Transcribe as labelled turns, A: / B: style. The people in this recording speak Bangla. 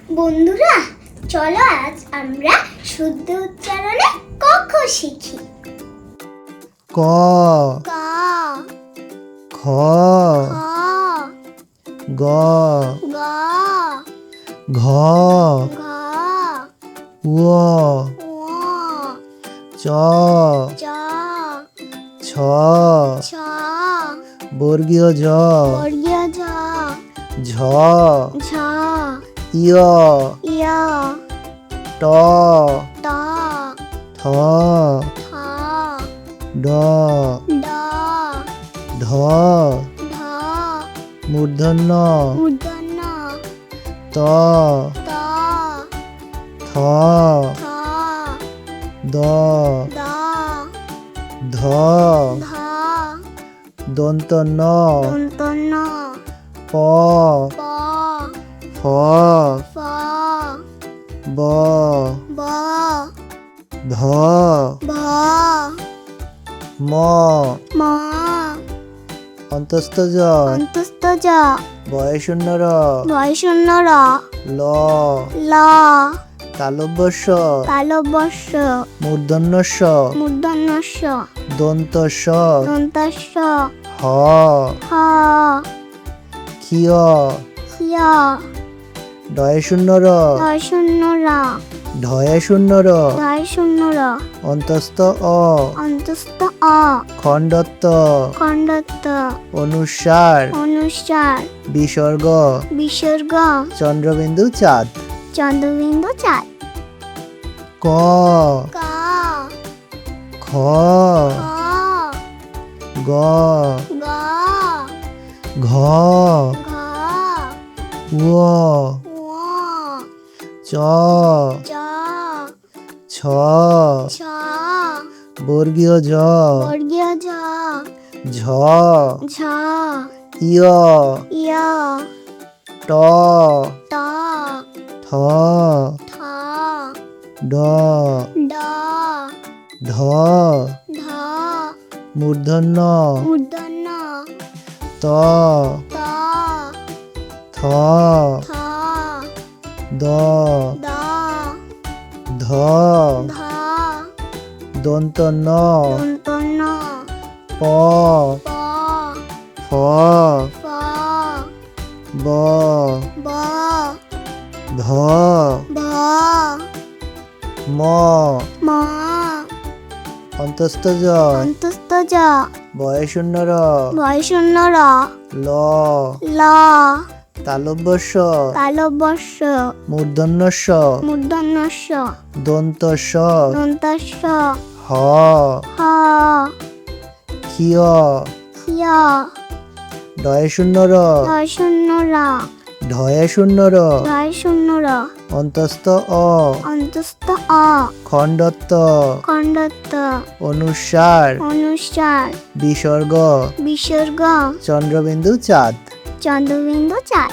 A: বন্ধুরা, চলো আজ আমরা শুদ্ধ উচ্চারণে ক খ শিখি।
B: ক,
A: ক,
B: খ,
A: খ,
B: গ,
A: গ,
B: ঘ,
A: ঘ,
B: উ,
A: ও,
B: চ,
A: চ,
B: ছ,
A: ছ,
B: বর্গীয় জ,
A: বর্গীয় ঝ,
B: ঝ,
A: ঝ,
B: ইয়,
A: ইয়,
B: ট,
A: ট,
B: ঠ,
A: ঠ,
B: ড,
A: ড,
B: ঢ,
A: ঢ,
B: মূর্ধন্য
A: মূর্ধন্য,
B: ত,
A: ত,
B: থ,
A: থ,
B: দ,
A: দ,
B: ধ,
A: ধ,
B: দন্ত ন,
A: দন্ত ন,
B: প,
A: প,
B: ফ,
A: ফ,
B: ব,
A: ব,
B: ভ,
A: ভ,
B: ম,
A: ম,
B: অন্তস্থ জ,
A: অন্তস্থ জ,
B: বয়শূন্য র,
A: বয়শূন্য র,
B: ল,
A: ল,
B: তালব্যস্য,
A: তালব্যস্য,
B: মূর্ধন্যস্য,
A: মূর্ধন্যস্য,
B: দন্তস্য,
A: দন্তস্য,
B: হ,
A: হ,
B: ক্ষিয়,
A: ক্ষিয়,
B: ডয়শূন্য র,
A: ধয়শূন্য র,
B: ঢয়শূন্য র,
A: ধয়শূন্য র,
B: অন্তস্থ অ,
A: অন্তস্থ অ,
B: খণ্ডত্ব,
A: খণ্ডত্ব,
B: অনুস্বার,
A: অনুস্বার,
B: বিসর্গ,
A: বিসর্গ,
B: চন্দ্রবিন্দু চাঁদ।
A: চন্দ্রবিন্দু চাঁদ।
B: ক,
A: ক,
B: খ,
A: খ,
B: গ,
A: গ,
B: ঘ,
A: ঘ,
B: উ,
A: ও,
B: চ,
A: চ,
B: ছ,
A: ছ,
B: বর্গীয় জ,
A: বর্গীয় ঝ,
B: ঝ,
A: ঝ,
B: ইয়,
A: ইয়,
B: ট,
A: ট,
B: ঠ,
A: ঠ,
B: ড,
A: ড,
B: ধ,
A: ধ,
B: মূর্ধন্য
A: মূর্ধন্য,
B: ত,
A: ত,
B: থ,
A: থ,
B: দ,
A: দ,
B: ধ,
A: ধ,
B: দন্ত ন,
A: দন্ত ন,
B: প,
A: প,
B: ফ,
A: ফ,
B: ব,
A: ব,
B: ভ,
A: ভ,
B: ম,
A: ম,
B: অন্তস্থ জ,
A: অন্তস্থ জ,
B: বয়শূন্য র,
A: বয়শূন্য র,
B: ল,
A: ল,
B: তালব্যস্য,
A: তালব্যস্য,
B: মূর্ধন্যস্য,
A: মূর্ধন্যস্য,
B: দন্তস্য,
A: দন্তস্য,
B: হ,
A: হ,
B: ক্ষিয়,
A: ক্ষিয়,
B: ডয়শূন্য র,
A: ধয়শূন্য র,
B: ঢয়শূন্য র,
A: ধয়শূন্য র,
B: অন্তস্থ অ,
A: অন্তস্থ অ,
B: খণ্ডত্ব,
A: খণ্ডত্ব,
B: অনুস্বার,
A: অনুস্বার,
B: বিসর্গ,
A: বিসর্গ,
B: চন্দ্রবিন্দু চাঁদ।
A: চন্দ্রবিন্দু চাঁদ।